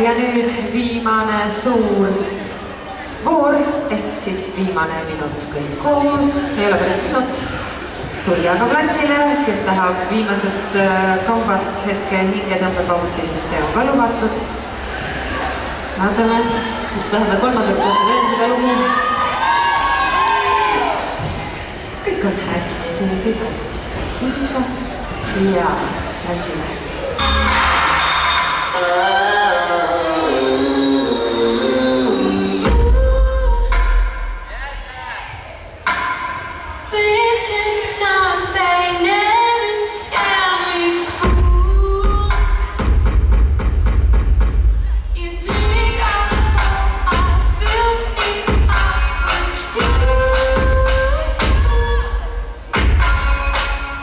ja nüüd viimane suur voor ehk siis viimane minut kõik koos, ei ole päris minut. Tulge aga platsile, kes tahab viimasest kambast hetke hingetõmbepausi, siis see on ka lubatud. Vaatame, tahame kolmandat korda veel seda lugu. Kõik on hästi, hinga ja tantsime. Songs they never scare me fool. You dig up how I feel it up with you.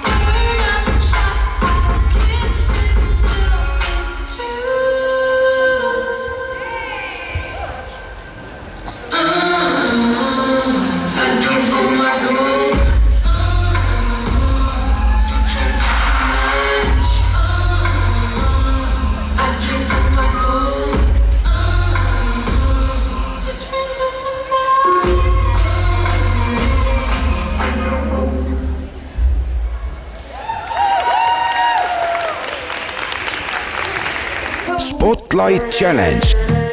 You're never shy, I'll kiss it till it's true. I'd give all my gold. Spotlight Challenge.